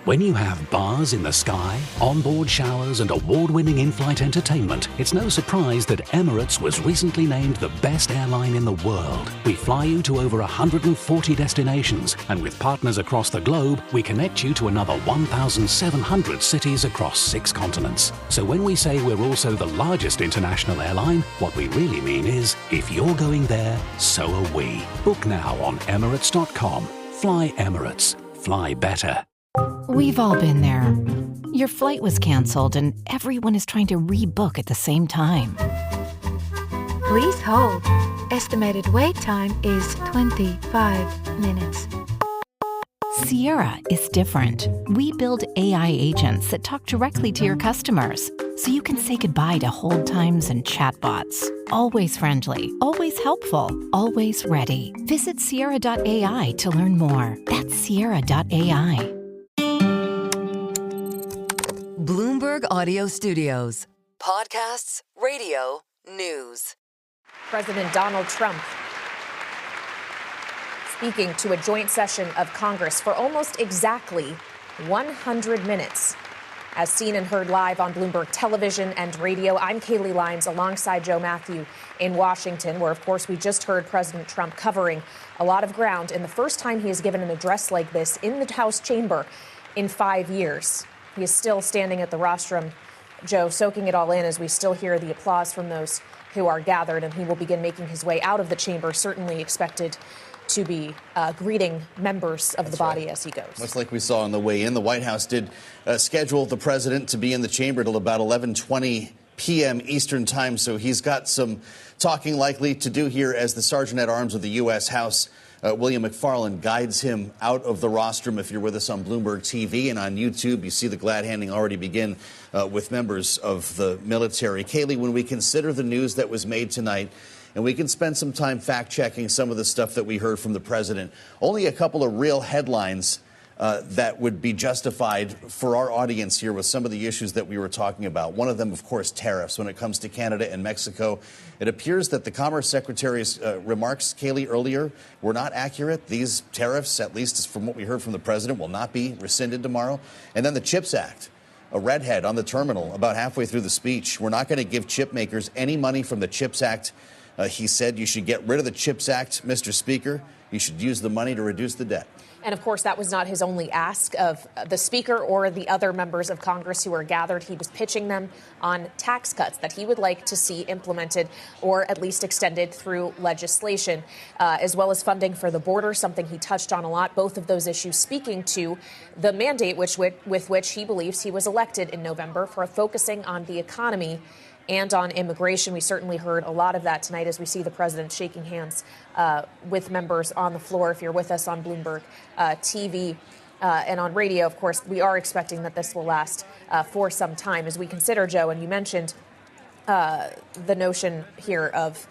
When you have bars in the sky, onboard showers and award-winning in-flight entertainment, it's no surprise that Emirates was recently named the best airline in the world. We fly you to over 140 destinations, and with partners across the globe, we connect you to another 1,700 cities across 6 continents. So when we say we're also the largest international airline, what we really mean is, if you're going there, so are we. Book now on Emirates.com. Fly Emirates. Fly better. We've all been there. Your flight was canceled and everyone is trying to rebook at the same time. Please hold. Estimated wait time is 25 minutes. Sierra is different. We build AI agents that talk directly to your customers, so you can say goodbye to hold times and chatbots. Always friendly, always helpful, always ready. Visit Sierra.ai to learn more. That's Sierra.ai. Bloomberg Audio Studios. Podcasts, radio, news. President Donald Trump speaking to a joint session of Congress for almost exactly 100 minutes. As seen and heard live on Bloomberg television and radio, I'm Kaylee Lyons alongside Joe Matthew in Washington, where, of course, we just heard President Trump covering a lot of ground. And the first time he has given an address like this in the House chamber in 5 years. He is still standing at the rostrum, Joe, soaking it all in as we still hear the applause from those who are gathered. And he will begin making his way out of the chamber, certainly expected to be greeting members of the body as he goes. Much like we saw on the way in, the White House did schedule the president to be in the chamber till about 11:20 p.m. Eastern time. So he's got some talking likely to do here as the Sergeant at Arms of the U.S. House, William McFarland, guides him out of the rostrum. If you're with us on Bloomberg TV and on YouTube, you see the glad handing already begin with members of the military. Kaylee, when we consider the news that was made tonight, and we can spend some time fact-checking some of the stuff that we heard from the president, only a couple of real headlines that would be justified for our audience here with some of the issues that we were talking about. One of them, of course, tariffs. When it comes to Canada and Mexico, it appears that the Commerce Secretary's remarks, Kaylee, earlier were not accurate. These tariffs, at least from what we heard from the president, will not be rescinded tomorrow. And then the CHIPS Act, a redhead on the terminal about halfway through the speech. We're not going to give chip makers any money from the CHIPS Act. He said you should get rid of the CHIPS Act, Mr. Speaker. You should use the money to reduce the debt. And, of course, that was not his only ask of the Speaker or the other members of Congress who were gathered. He was pitching them on tax cuts that he would like to see implemented or at least extended through legislation, as well as funding for the border, something he touched on a lot. Both of those issues speaking to the mandate with which he believes he was elected in November for focusing on the economy and on immigration. We certainly heard a lot of that tonight as we see the president shaking hands with members on the floor. If you're with us on Bloomberg TV and on radio, of course, we are expecting that this will last for some time as we consider, Joe, and you mentioned the notion here of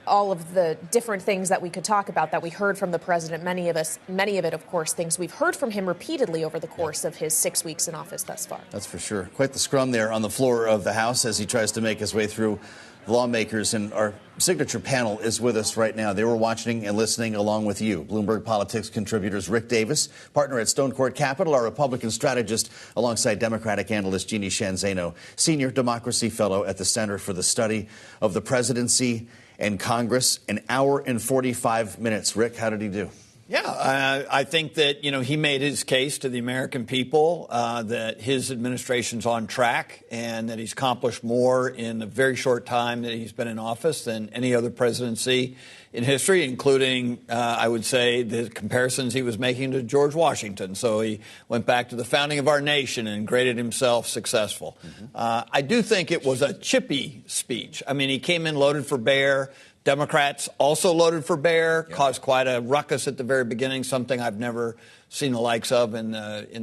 all of the different things that we could talk about that we heard from the president. Many of it, of course, things we've heard from him repeatedly over the course of his 6 weeks in office thus far. That's for sure. Quite the scrum there on the floor of the House as he tries to make his way through the lawmakers. And our signature panel is with us right now. They were watching and listening along with you. Bloomberg Politics contributors Rick Davis, partner at Stone Court Capital, our Republican strategist, alongside Democratic analyst Jeannie Shanzano, senior democracy fellow at the Center for the Study of the Presidency and Congress. An hour and 45 minutes. Rick, how did he do? Yeah, I think that, he made his case to the American people that his administration's on track and that he's accomplished more in a very short time that he's been in office than any other presidency in history, including, I would say, the comparisons he was making to George Washington. So he went back to the founding of our nation and graded himself successful. I do think it was a chippy speech. I mean, he came in loaded for bear. Democrats also loaded for bear, caused quite a ruckus at the very beginning, something I've never seen the likes of in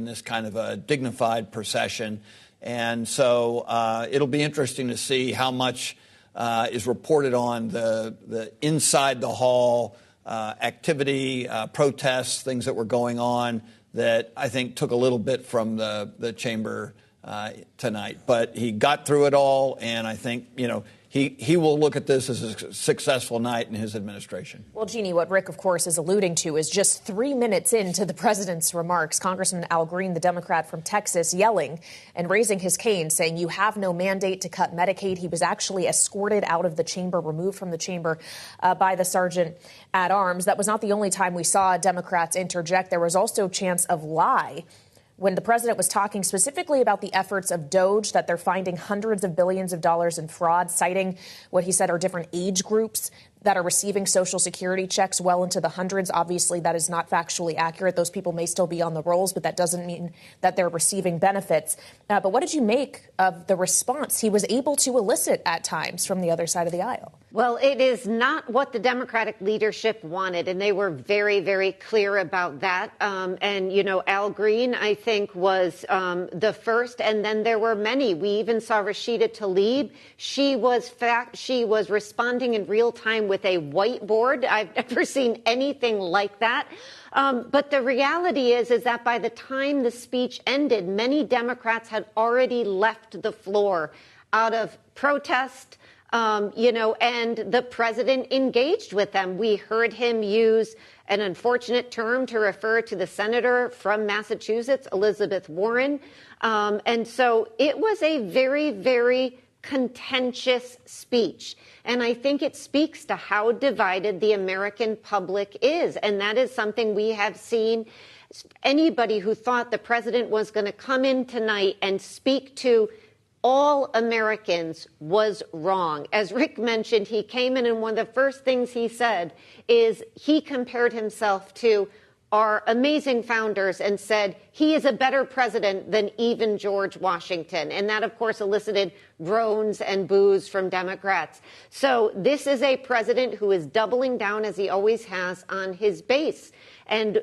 this kind of a dignified procession. And so it'll be interesting to see how much is reported on the inside the hall activity, protests, things that were going on that I think took a little bit from the chamber tonight. But he got through it all, and I think, he will look at this as a successful night in his administration. Well, Jeannie, what Rick, of course, is alluding to is just 3 minutes into the president's remarks, Congressman Al Green, the Democrat from Texas, yelling and raising his cane, saying you have no mandate to cut Medicaid. He was actually escorted out of the chamber, removed from the chamber by the sergeant at arms. That was not the only time we saw Democrats interject. There was also chants of lie when the president was talking specifically about the efforts of DOJ, that they're finding hundreds of billions of dollars in fraud, citing what he said are different age groups that are receiving Social Security checks well into the hundreds. Obviously, that is not factually accurate. Those people may still be on the rolls, but that doesn't mean that they're receiving benefits. But what did you make of the response he was able to elicit at times from the other side of the aisle? Well, it is not what the Democratic leadership wanted, and they were very, very clear about that. Al Green, I think, was the first, and then there were many. We even saw Rashida Tlaib. She was responding in real time with a whiteboard. I've never seen anything like that. But the reality is that by the time the speech ended, many Democrats had already left the floor out of protest. And the president engaged with them. We heard him use an unfortunate term to refer to the senator from Massachusetts, Elizabeth Warren. And so it was a very, very contentious speech. And I think it speaks to how divided the American public is. And that is something we have seen. Anybody who thought the president was going to come in tonight and speak to all Americans was wrong. As Rick mentioned, he came in and one of the first things he said is he compared himself to our amazing founders and said he is a better president than even George Washington. And that, of course, elicited groans and boos from Democrats. So this is a president who is doubling down, as he always has, on his base. And,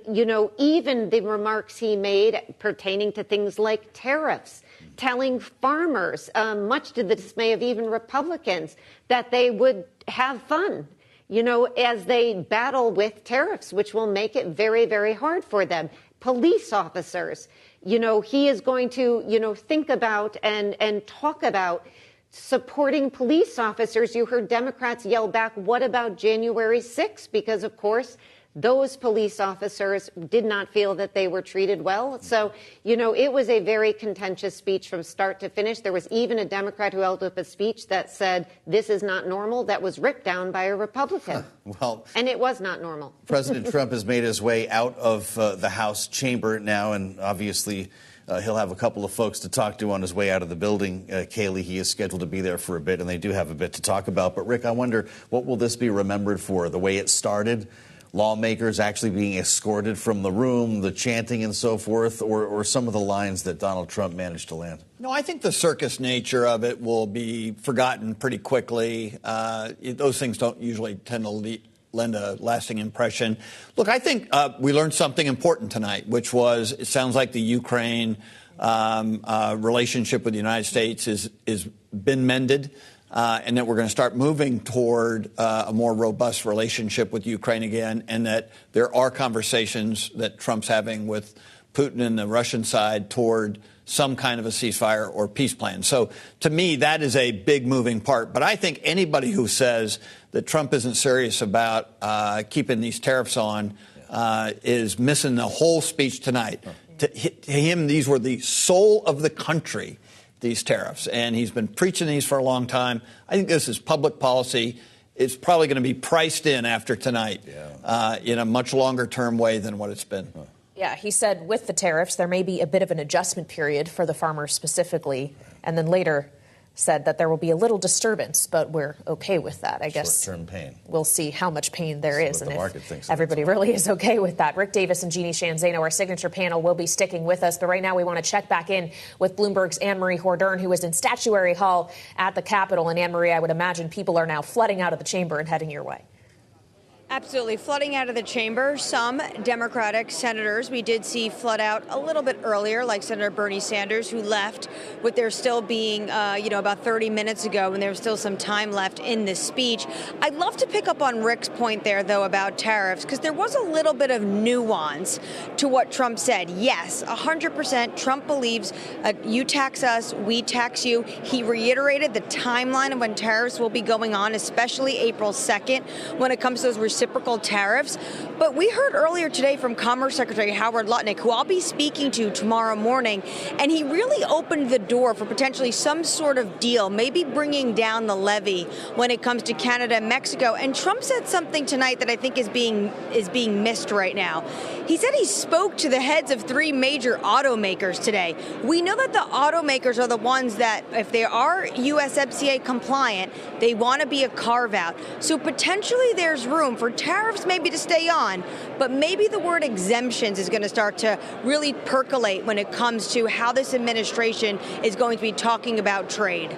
even the remarks he made pertaining to things like tariffs, telling farmers, much to the dismay of even Republicans, that they would have fun, as they battle with tariffs, which will make it very, very hard for them. Police officers, he is going to, think about and talk about supporting police officers. You heard Democrats yell back, what about January 6th? Because, of course, those police officers did not feel that they were treated well. So, it was a very contentious speech from start to finish. There was even a Democrat who held up a speech that said, this is not normal. That was ripped down by a Republican. And it was not normal. President Trump has made his way out of the House chamber now, and obviously he'll have a couple of folks to talk to on his way out of the building. Kaylee, he is scheduled to be there for a bit, and they do have a bit to talk about. But, Rick, I wonder, what will this be remembered for? The way it started? Lawmakers actually being escorted from the room, the chanting and so forth, or some of the lines that Donald Trump managed to land? No, I think the circus nature of it will be forgotten pretty quickly. Those things don't usually tend to lend a lasting impression. Look, I think we learned something important tonight, which was it sounds like the Ukraine relationship with the United States is been mended. And that we're going to start moving toward a more robust relationship with Ukraine again, and that there are conversations that Trump's having with Putin and the Russian side toward some kind of a ceasefire or peace plan. So to me, that is a big moving part. But I think anybody who says that Trump isn't serious about keeping these tariffs on is missing the whole speech tonight. To him, these were the soul of the country, these tariffs, and he's been preaching these for a long time. I think this is public policy. It's probably going to be priced in after tonight in a much longer term way than what it's been. Yeah, he said with the tariffs, there may be a bit of an adjustment period for the farmers specifically, and then later said that there will be a little disturbance, but we're okay with that. I guess short-term pain. We'll see how much pain there is, and if everybody thinks. really is okay with that. Rick Davis and Jeannie Shanzano, our signature panel, will be sticking with us. But right now we want to check back in with Bloomberg's Anne-Marie Hordern, who is in Statuary Hall at the Capitol. And Anne-Marie, I would imagine people are now flooding out of the chamber and heading your way. Absolutely. Flooding out of the chamber. Some Democratic senators we did see flood out a little bit earlier, like Senator Bernie Sanders, who left with there still being, about 30 minutes ago, and there was still some time left in this speech. I'd love to pick up on Rick's point there, though, about tariffs, because there was a little bit of nuance to what Trump said. Yes, 100%. Trump believes you tax us, we tax you. He reiterated the timeline of when tariffs will be going on, especially April 2nd, when it comes to those reciprocal tariffs. But we heard earlier today from Commerce Secretary Howard Lutnick, who I'll be speaking to tomorrow morning, and he really opened the door for potentially some sort of deal, maybe bringing down the levy when it comes to Canada and Mexico. And Trump said something tonight that I think is being missed right now. He said he spoke to the heads of 3 major automakers today. We know that the automakers are the ones that, if they are USMCA compliant, they want to be a carve-out. So potentially there's room for tariffs maybe to stay on, but maybe the word exemptions is going to start to really percolate when it comes to how this administration is going to be talking about trade.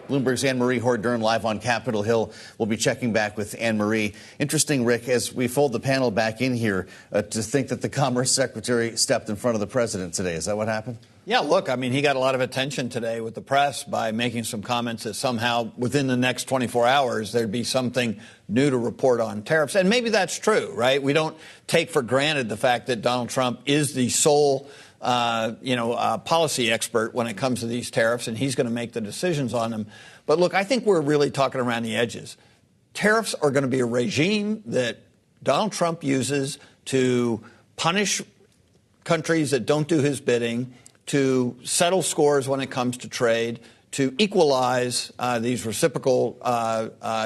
Bloomberg's Anne-Marie Hordern live on Capitol Hill. We'll be checking back with Anne-Marie. Interesting, Rick, as we fold the panel back in here, to think that the Commerce Secretary stepped in front of the president today. Is that what happened? Yeah, look, I mean, he got a lot of attention today with the press by making some comments that somehow within the next 24 hours there'd be something new to report on tariffs. And maybe that's true, right? We don't take for granted the fact that Donald Trump is the sole policy expert when it comes to these tariffs, and he's going to make the decisions on them. But look, I think we're really talking around the edges. Tariffs are going to be a regime that Donald Trump uses to punish countries that don't do his bidding, to settle scores when it comes to trade, to equalize these reciprocal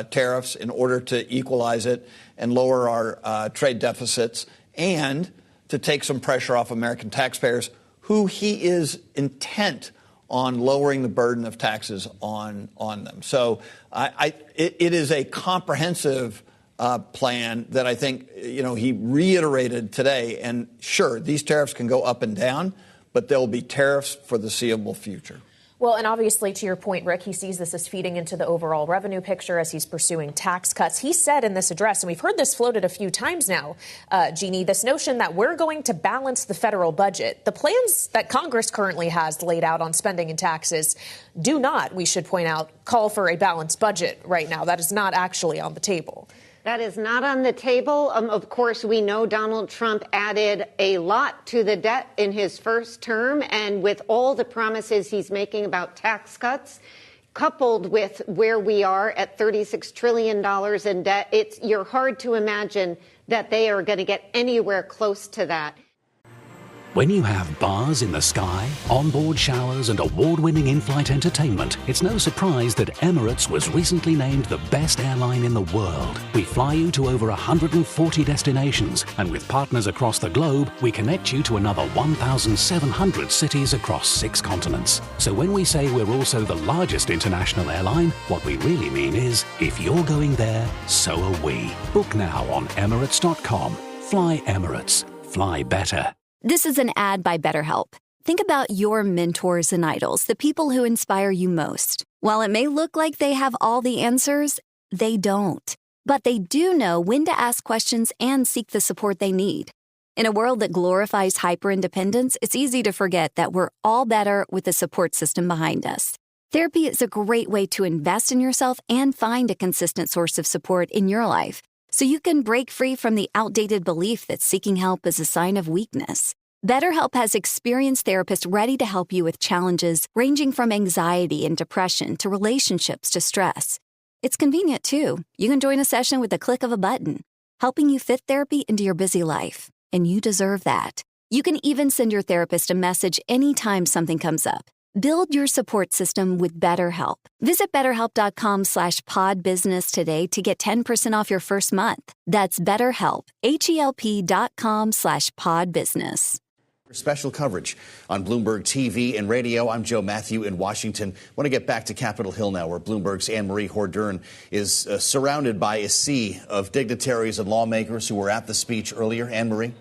tariffs in order to equalize it and lower our trade deficits, and to take some pressure off American taxpayers, who he is intent on lowering the burden of taxes on them. So it is a comprehensive plan that I think, he reiterated today. And sure, these tariffs can go up and down, but there will be tariffs for the foreseeable future. Well, and obviously, to your point, Rick, he sees this as feeding into the overall revenue picture as he's pursuing tax cuts. He said in this address, and we've heard this floated a few times now, Jeannie, this notion that we're going to balance the federal budget. The plans that Congress currently has laid out on spending and taxes do not, we should point out, call for a balanced budget right now. That is not actually on the table. That is not on the table. Of course, we know Donald Trump added a lot to the debt in his first term, and with all the promises he's making about tax cuts, coupled with where we are at $36 trillion in debt, you're hard to imagine that they are going to get anywhere close to that. When you have bars in the sky, onboard showers and award-winning in-flight entertainment, it's no surprise that Emirates was recently named the best airline in the world. We fly you to over 140 destinations, and with partners across the globe, we connect you to another 1,700 cities across 6 continents. So when we say we're also the largest international airline, what we really mean is, if you're going there, so are we. Book now on Emirates.com. Fly Emirates. Fly better. This is an ad by BetterHelp. Think about your mentors and idols, the people who inspire you most. While it may look like they have all the answers, they don't. But they do know when to ask questions and seek the support they need. In a world that glorifies hyper-independence, it's easy to forget that we're all better with a support system behind us. Therapy is a great way to invest in yourself and find a consistent source of support in your life, so you can break free from the outdated belief that seeking help is a sign of weakness. BetterHelp has experienced therapists ready to help you with challenges ranging from anxiety and depression to relationships to stress. It's convenient, too. You can join a session with the click of a button, helping you fit therapy into your busy life. And you deserve that. You can even send your therapist a message anytime something comes up. Build your support system with BetterHelp. Visit BetterHelp.com/podbusiness today to get 10% off your first month. That's BetterHelp, HELP.com/podbusiness. Special coverage on Bloomberg TV and radio. I'm Joe Matthew in Washington. I want to get back to Capitol Hill now, where Bloomberg's Anne-Marie Hordern is surrounded by a sea of dignitaries and lawmakers who were at the speech earlier. Anne-Marie?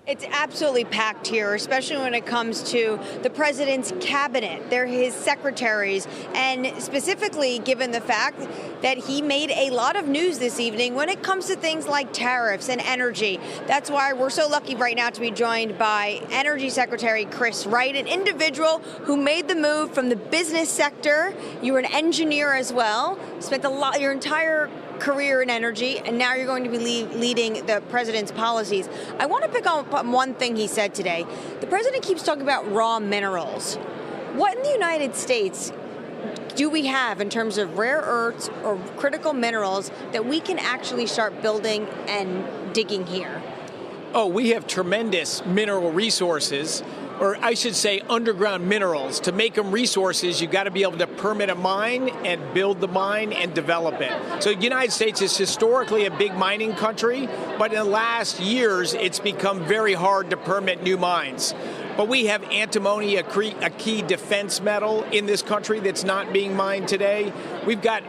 It's absolutely packed here, especially when it comes to the president's cabinet. They're his secretaries, and specifically given the fact that he made a lot of news this evening when it comes to things like tariffs and energy. That's why we're so lucky right now to be joined by Energy Secretary Chris Wright, an individual who made the move from the business sector. You were an engineer as well, spent your entire career in energy, and now you're going to be leading the president's policies. I want to pick up on one thing he said today. The president keeps talking about raw minerals. What in the United States do we have in terms of rare earths or critical minerals that we can actually start building and digging here? Oh, we have tremendous mineral resources, or I should say underground minerals. To make them resources, you've got to be able to permit a mine and build the mine and develop it. So the United States is historically a big mining country, but in the last years, it's become very hard to permit new mines. But we have antimony, a key defense metal in this country that's not being mined today. We've got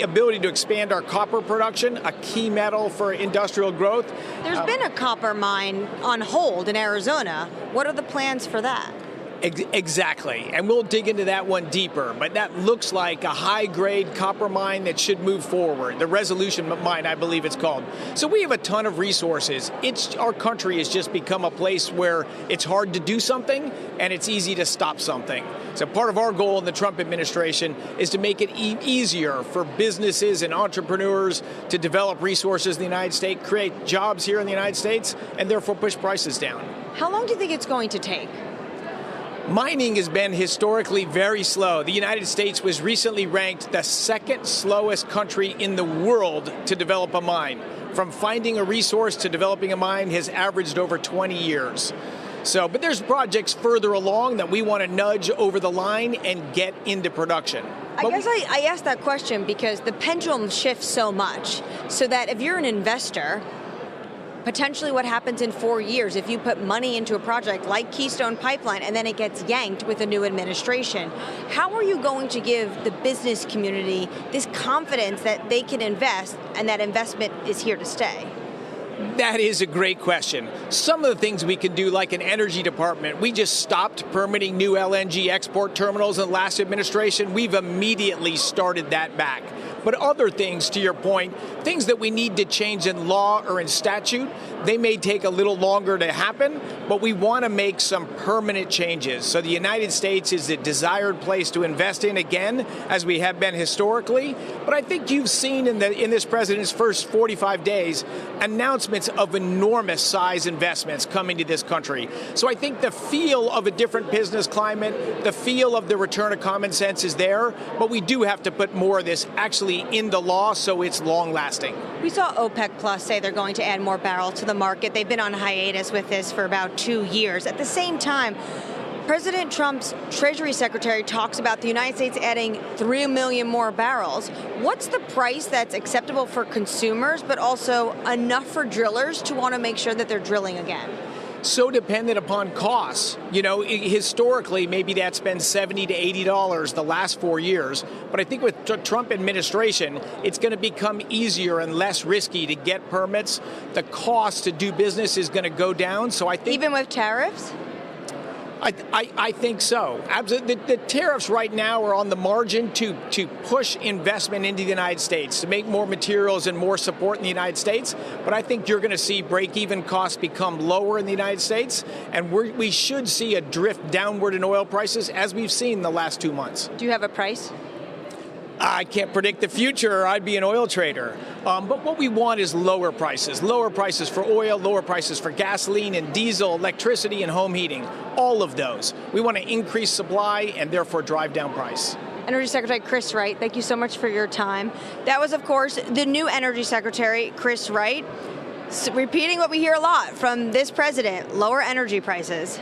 ability to expand our copper production, a key metal for industrial growth. There's been a copper mine on hold in Arizona. What are the plans for that? Exactly, and we'll dig into that one deeper, but that looks like a high-grade copper mine that should move forward, the Resolution mine, I believe it's called. So we have a ton of resources. Our country has just become a place where it's hard to do something and it's easy to stop something. So part of our goal in the Trump administration is to make it easier for businesses and entrepreneurs to develop resources in the United States, create jobs here in the United States, and therefore push prices down. How long do you think it's going to take? Mining has been historically very slow. The United States was recently ranked the second slowest country in the world to develop a mine. From finding a resource to developing a mine has averaged over 20 years. But there's projects further along that we want to nudge over the line and get into production. I asked that question because the pendulum shifts so much, so that if you're an investor, potentially what happens in 4 years if you put money into a project like Keystone Pipeline and then it gets yanked with a new administration. How are you going to give the business community this confidence that they can invest and that investment is here to stay? That is a great question. Some of the things we can do, like an energy department, we just stopped permitting new LNG export terminals in the last administration. We've immediately started that back. But other things, to your point, things that we need to change in law or in statute, they may take a little longer to happen, but we want to make some permanent changes. So the United States is a desired place to invest in again, as we have been historically. But I think you've seen in this president's first 45 days announcements of enormous size investments coming to this country. So I think the feel of a different business climate, the feel of the return of common sense is there, but we do have to put more of this actually into law so it's long-lasting. We saw OPEC Plus say they're going to add more barrels to the market. They've been on hiatus with this for about 2 years. At the same time, President Trump's Treasury Secretary talks about the United States adding 3 million more barrels. What's the price that's acceptable for consumers, but also enough for drillers to want to make sure that they're drilling again? So dependent upon costs. Historically, maybe that's been $70 to $80 the last 4 years. But I think with the Trump administration, it's going to become easier and less risky to get permits. The cost to do business is going to go down. So I think even with tariffs? I think so. Absolutely. The tariffs right now are on the margin to push investment into the United States, to make more materials and more support in the United States. But I think you're going to see break-even costs become lower in the United States, and we should see a drift downward in oil prices, as we've seen the last 2 months. Do you have a price? I can't predict the future, or I'd be an oil trader. But what we want is lower prices for oil, lower prices for gasoline and diesel, electricity and home heating, all of those. We want to increase supply and therefore drive down price. Energy Secretary Chris Wright, thank you so much for your time. That was, of course, the new Energy Secretary, Chris Wright, repeating what we hear a lot from this president, lower energy prices.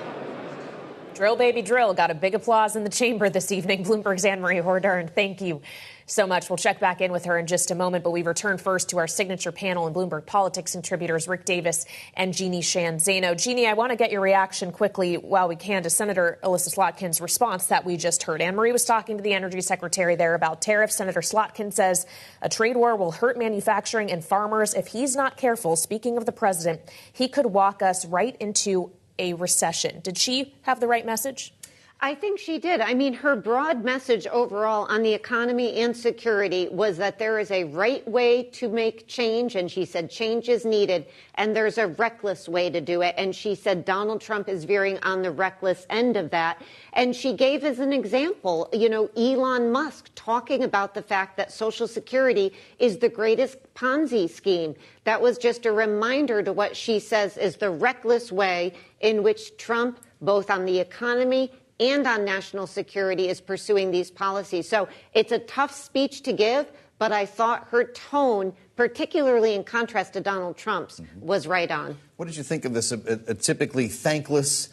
Drill, baby, drill. Got a big applause in the chamber this evening. Bloomberg's Anne-Marie Hordern, thank you so much. We'll check back in with her in just a moment, but we return first to our signature panel and Bloomberg Politics contributors Rick Davis and Jeannie Shan Zaino. Jeannie, I want to get your reaction quickly while we can to Senator Elissa Slotkin's response that we just heard. Anne-Marie was talking to the Energy Secretary there about tariffs. Senator Slotkin says a trade war will hurt manufacturing and farmers. If he's not careful, speaking of the president, he could walk us right into a recession. Did she have the right message? I think she did. I mean, her broad message overall on the economy and security was that there is a right way to make change, and she said change is needed, and there's a reckless way to do it. And she said Donald Trump is veering on the reckless end of that. And she gave as an example, Elon Musk talking about the fact that Social Security is the greatest Ponzi scheme. That was just a reminder to what she says is the reckless way in which Trump, both on the economy and on national security, is pursuing these policies. So it's a tough speech to give, but I thought her tone, particularly in contrast to Donald Trump's, was right on. What did you think of this, a typically thankless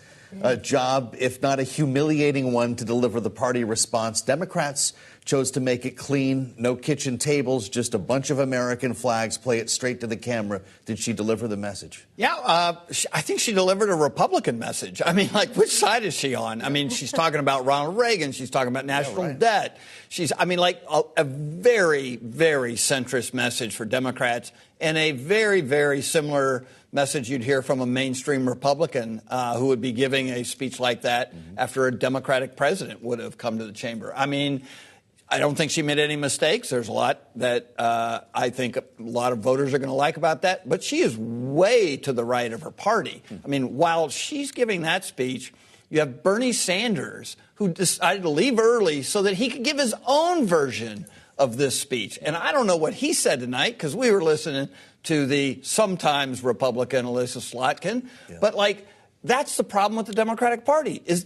job, if not a humiliating one, to deliver the party response? Democrats chose to make it clean, no kitchen tables, just a bunch of American flags, play it straight to the camera. Did she deliver the message? Yeah, I think she delivered a Republican message. I mean, which side is she on? I mean, she's talking about Ronald Reagan. She's talking about national debt. She's, a very, very centrist message for Democrats, and a very, very similar message you'd hear from a mainstream Republican who would be giving a speech like that after a Democratic president would have come to the chamber. I mean, I don't think she made any mistakes. There's a lot that I think a lot of voters are going to like about that. But she is way to the right of her party. I mean, while she's giving that speech, you have Bernie Sanders, who decided to leave early so that he could give his own version of this speech. And I don't know what he said tonight, because we were listening to the sometimes Republican Elissa Slotkin. Yeah. But, that's the problem with the Democratic Party, is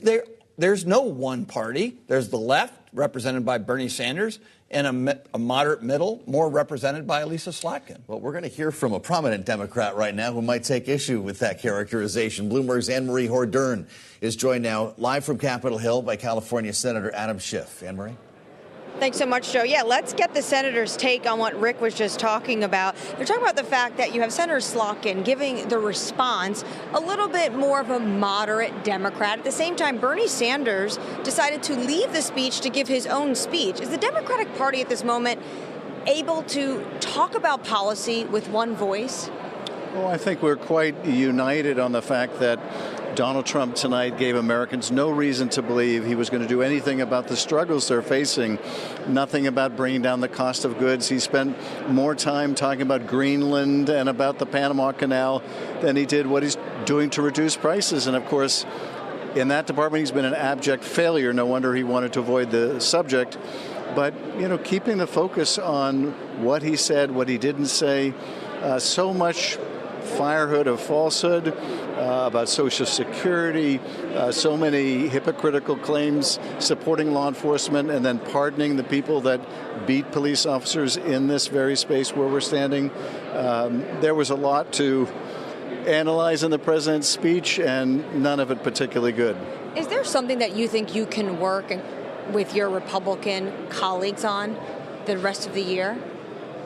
there's no one party. There's the left, represented by Bernie Sanders, and a moderate middle, more represented by Elissa Slotkin. Well, we're going to hear from a prominent Democrat right now who might take issue with that characterization. Bloomberg's Anne-Marie Hordern is joined now live from Capitol Hill by California Senator Adam Schiff. Anne-Marie? Thanks so much, Joe. Yeah, let's get the senator's take on what Rick was just talking about. They're talking about the fact that you have Senator Slotkin giving the response a little bit more of a moderate Democrat. At the same time, Bernie Sanders decided to leave the speech to give his own speech. Is the Democratic Party at this moment able to talk about policy with one voice? Well, I think we're quite united on the fact that Donald Trump tonight gave Americans no reason to believe he was going to do anything about the struggles they're facing, nothing about bringing down the cost of goods. He spent more time talking about Greenland and about the Panama Canal than he did what he's doing to reduce prices. And, of course, in that department, he's been an abject failure. No wonder he wanted to avoid the subject. But, keeping the focus on what he said, what he didn't say, so much firehood of falsehood about Social Security, so many hypocritical claims supporting law enforcement and then pardoning the people that beat police officers in this very space where we're standing. There was a lot to analyze in the president's speech, and none of it particularly good. Is there something that you think you can work with your Republican colleagues on the rest of the year?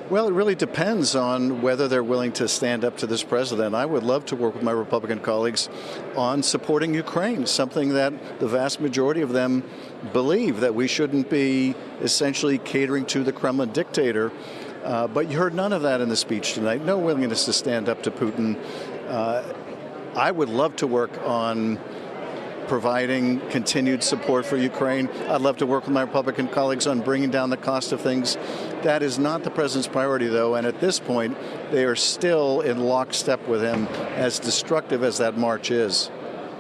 Well, it really depends on whether they're willing to stand up to this president. I would love to work with my Republican colleagues on supporting Ukraine, something that the vast majority of them believe, that we shouldn't be essentially catering to the Kremlin dictator. But you heard none of that in the speech tonight. No willingness to stand up to Putin. I would love to work on providing continued support for Ukraine. I'd love to work with my Republican colleagues on bringing down the cost of things. That is not the president's priority, though, and at this point, they are still in lockstep with him, as destructive as that march is.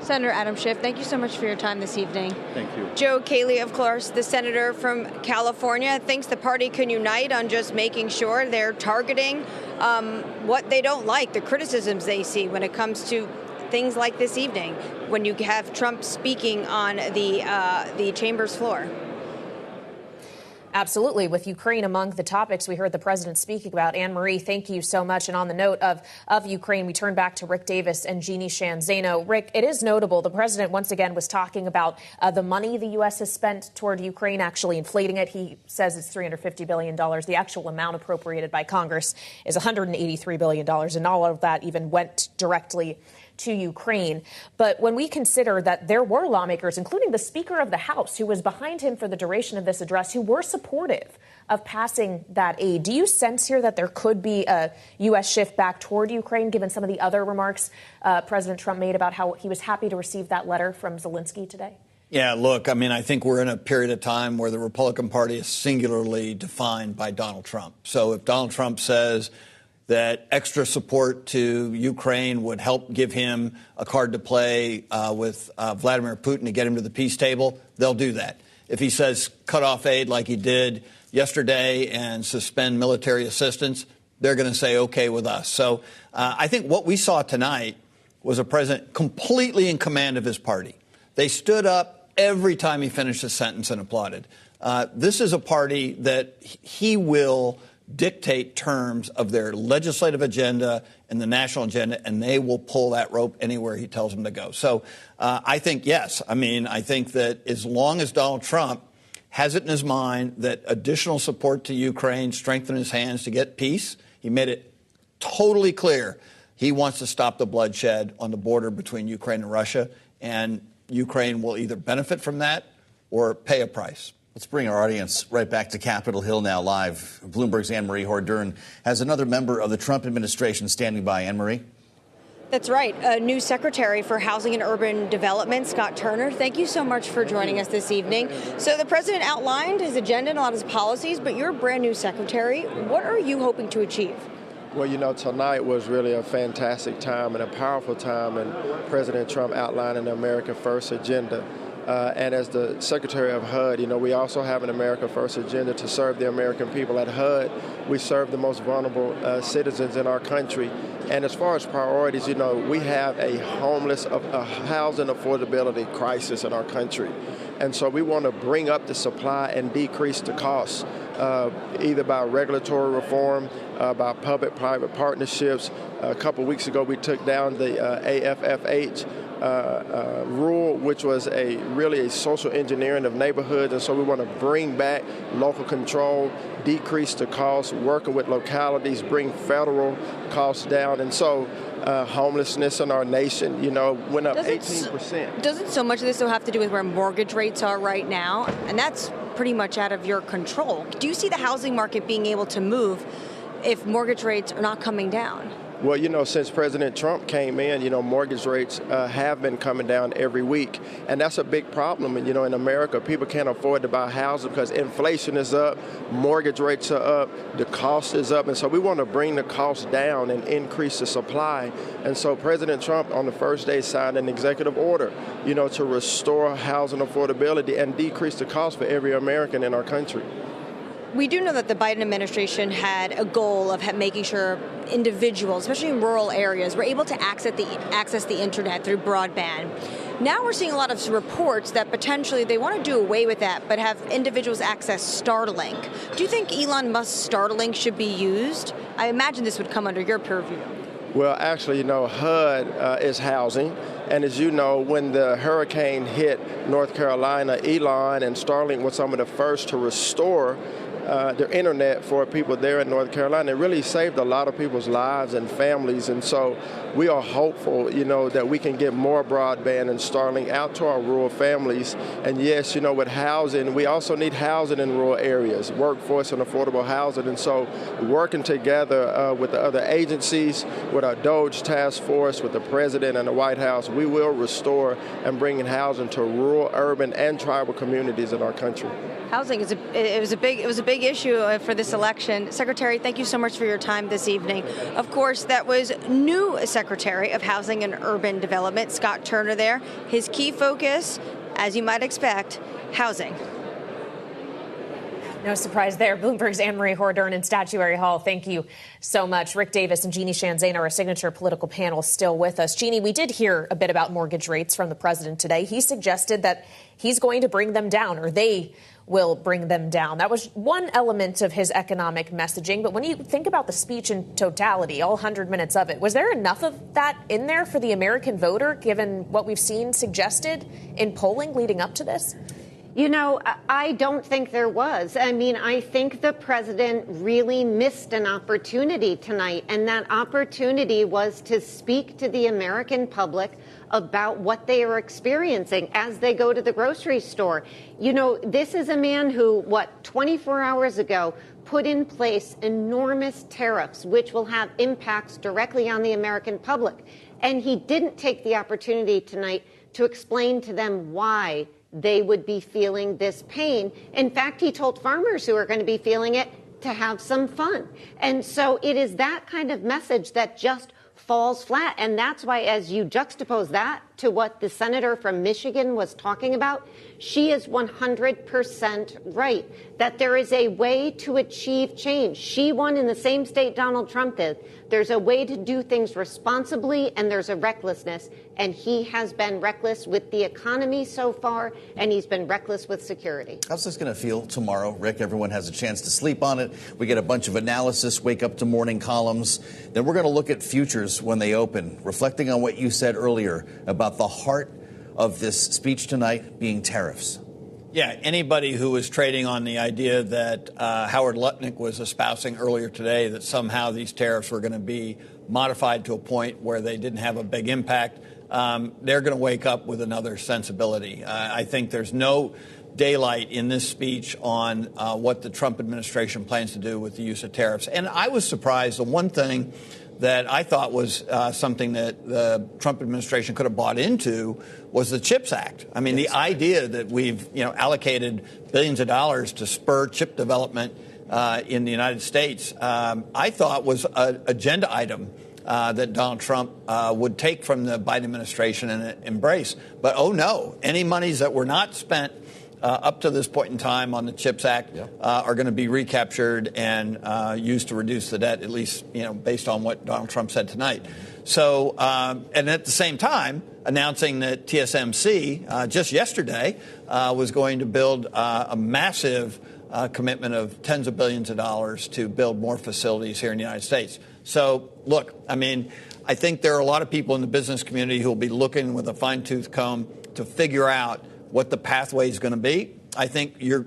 Senator Adam Schiff, thank you so much for your time this evening. Thank you. Joe Cayley, of course, the senator from California, thinks the party can unite on just making sure they're targeting what they don't like, the criticisms they see when it comes to things like this evening, when you have Trump speaking on the chamber's floor. Absolutely. With Ukraine among the topics we heard the president speaking about. Anne-Marie, thank you so much. And on the note of Ukraine, we turn back to Rick Davis and Jeannie Shanzano. Rick, it is notable the president once again was talking about the money the U.S. has spent toward Ukraine, actually inflating it. He says it's $350 billion. The actual amount appropriated by Congress is $183 billion. And all of that even went directly to Ukraine. But when we consider that there were lawmakers, including the Speaker of the House, who was behind him for the duration of this address, who were supportive of passing that aid, do you sense here that there could be a U.S. shift back toward Ukraine, given some of the other remarks President Trump made about how he was happy to receive that letter from Zelensky today? Yeah, look, I mean, I think we're in a period of time where the Republican Party is singularly defined by Donald Trump. So if Donald Trump says that extra support to Ukraine would help give him a card to play with Vladimir Putin to get him to the peace table, they'll do that. If he says cut off aid like he did yesterday and suspend military assistance, they're going to say OK with us. So I think what we saw tonight was a president completely in command of his party. They stood up every time he finished a sentence and applauded. This is a party that he will dictate terms of their legislative agenda and the national agenda, and they will pull that rope anywhere he tells them to go. So I think, yes, I mean, I think that as long as Donald Trump has it in his mind that additional support to Ukraine strengthen his hands to get peace, he made it totally clear he wants to stop the bloodshed on the border between Ukraine and Russia, and Ukraine will either benefit from that or pay a price. Let's bring our audience right back to Capitol Hill now live. Bloomberg's Anne-Marie Hordern has another member of the Trump administration standing by. Anne-Marie? That's right. A new Secretary for Housing and Urban Development, Scott Turner. Thank you so much for joining us this evening. So the president outlined his agenda and a lot of his policies, but you're a brand new secretary. What are you hoping to achieve? Well, you know, tonight was really a fantastic time and a powerful time in President Trump outlining the America First agenda. And as the Secretary of HUD, you know, we also have an America First agenda to serve the American people. At HUD, we serve the most vulnerable citizens in our country. And as far as priorities, you know, we have a housing affordability crisis in our country. And so we want to bring up the supply and decrease the costs, either by regulatory reform, by public-private partnerships. A couple weeks ago, we took down the AFFH rule, which was really a social engineering of neighborhoods. And so we want to bring back local control, decrease the costs, working with localities, bring federal costs down. And so homelessness in our nation, you know, went up 18%. Doesn't so much of this have to do with where mortgage rates are right now? And that's pretty much out of your control. Do you see the housing market being able to move if mortgage rates are not coming down? Well, you know, since President Trump came in, you know, mortgage rates have been coming down every week. And that's a big problem. And, you know, in America, people can't afford to buy houses because inflation is up, mortgage rates are up, the cost is up. And so we want to bring the cost down and increase the supply. And so President Trump on the first day signed an executive order, you know, to restore housing affordability and decrease the cost for every American in our country. We do know that the Biden administration had a goal of making sure individuals, especially in rural areas, were able to access the internet through broadband. Now we're seeing a lot of reports that potentially they want to do away with that, but have individuals access Starlink. Do you think Elon Musk's Starlink should be used? I imagine this would come under your purview. Well, actually, you know, HUD is housing. And as you know, when the hurricane hit North Carolina, Elon and Starlink were some of the first to restore their internet for people there in North Carolina. It really saved a lot of people's lives and families. And so we are hopeful, you know, that we can get more broadband and Starlink out to our rural families. And yes, you know, with housing, we also need housing in rural areas, workforce and affordable housing. And so working together with the other agencies, with our DOGE task force, with the president and the White House, we will restore and bring in housing to rural, urban, and tribal communities in our country. Housing is it was a big issue for this election. Secretary, thank you so much for your time this evening. Of course, that was new Secretary of Housing and Urban Development, Scott Turner there. His key focus, as you might expect, housing. No surprise there. Bloomberg's Anne-Marie Hordern in Statuary Hall. Thank you so much. Rick Davis and Jeannie Shanzane are our signature political panel still with us. Jeannie, we did hear a bit about mortgage rates from the president today. He suggested that he's going to bring them down, or they will bring them down. That was one element of his economic messaging. But when you think about the speech in totality, all 100 minutes of it, was there enough of that in there for the American voter, given what we've seen suggested in polling leading up to this? You know, I don't think there was. I mean, I think the president really missed an opportunity tonight, and that opportunity was to speak to the American public about what they are experiencing as they go to the grocery store. You know, this is a man who, 24 hours ago, put in place enormous tariffs, which will have impacts directly on the American public. And he didn't take the opportunity tonight to explain to them why they would be feeling this pain. In fact, he told farmers who are going to be feeling it to have some fun. And so it is that kind of message that just falls flat. And that's why, as you juxtapose that to what the senator from Michigan was talking about, she is 100% right, that there is a way to achieve change. She won in the same state Donald Trump did. There's a way to do things responsibly, and there's a recklessness. And he has been reckless with the economy so far, and he's been reckless with security. How's this going to feel tomorrow, Rick? Everyone has a chance to sleep on it. We get a bunch of analysis, wake up to morning columns. Then we're going to look at futures when they open, reflecting on what you said earlier about the heart of this speech tonight being tariffs. Yeah, anybody who was trading on the idea that Howard Lutnick was espousing earlier today, that somehow these tariffs were going to be modified to a point where they didn't have a big impact, they're going to wake up with another sensibility. I think there's no daylight in this speech on what the Trump administration plans to do with the use of tariffs. And I was surprised. The one thing that I thought was something that the Trump administration could have bought into was the CHIPS Act. I mean, the idea that we've allocated billions of dollars to spur chip development in the United States, I thought was an agenda item that Donald Trump would take from the Biden administration and embrace. But, oh, no, any monies that were not spent up to this point in time on the CHIPS Act are going to be recaptured and used to reduce the debt, at least, based on what Donald Trump said tonight. So, and at the same time, announcing that TSMC just yesterday was going to build a massive commitment of tens of billions of dollars to build more facilities here in the United States. So, look, I mean, I think there are a lot of people in the business community who will be looking with a fine-tooth comb to figure out what the pathway is going to be. I think you're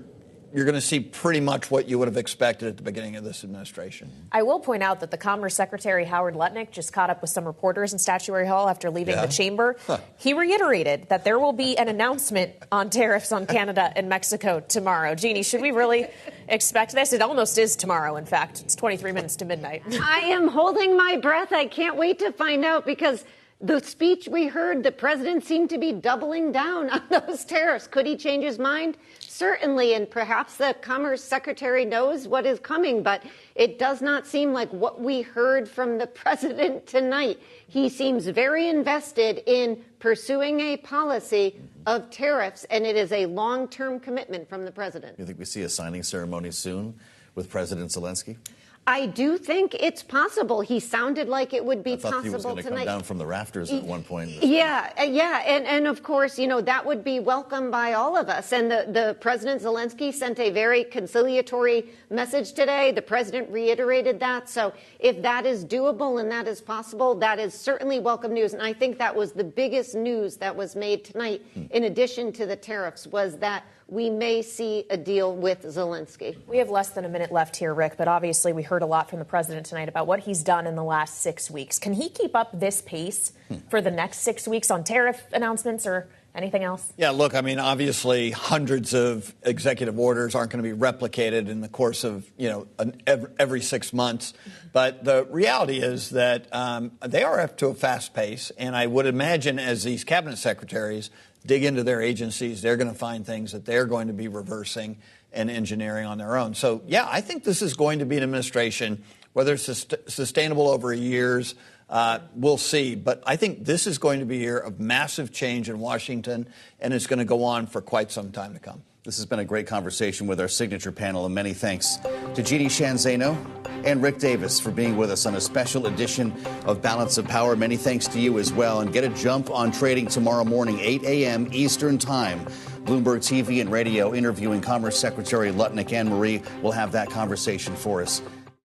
going to see pretty much what you would have expected at the beginning of this administration. I will point out that the Commerce Secretary Howard Lutnick just caught up with some reporters in Statuary Hall after leaving the chamber. He reiterated that there will be an announcement on tariffs on Canada and Mexico tomorrow. Jeannie, should we really expect this? It almost is tomorrow, in fact. It's 23 minutes to midnight. I am holding my breath. I can't wait to find out, because the speech we heard, the president seemed to be doubling down on those tariffs. Could he change his mind? Certainly, and perhaps the Commerce Secretary knows what is coming, but it does not seem like what we heard from the president tonight. He seems very invested in pursuing a policy of tariffs, and it is a long-term commitment from the president. You think we see a signing ceremony soon with President Zelensky? I do think it's possible. He sounded like it would be possible tonight. I thought he was going to come down from the rafters at one point. Yeah. And of course, that would be welcomed by all of us. And the President Zelensky sent a very conciliatory message today. The president reiterated that. So if that is doable and that is possible, that is certainly welcome news. And I think that was the biggest news that was made tonight, in addition to the tariffs, was that we may see a deal with Zelensky. We have less than a minute left here, Rick, but obviously we heard a lot from the president tonight about what he's done in the last 6 weeks. Can he keep up this pace for the next 6 weeks on tariff announcements or anything else? Yeah, look, I mean, obviously hundreds of executive orders aren't going to be replicated in the course of, every 6 months. But the reality is that they are up to a fast pace. And I would imagine as these cabinet secretaries dig into their agencies, they're going to find things that they're going to be reversing and engineering on their own. So, yeah, I think this is going to be an administration, whether it's sustainable over years, we'll see. But I think this is going to be a year of massive change in Washington, and it's going to go on for quite some time to come. This has been a great conversation with our signature panel, and many thanks to Jeannie Shanzano and Rick Davis for being with us on a special edition of Balance of Power. Many thanks to you as well. And get a jump on trading tomorrow morning, 8 a.m. Eastern Time. Bloomberg TV and radio interviewing Commerce Secretary Lutnick. Anne Marie will have that conversation for us.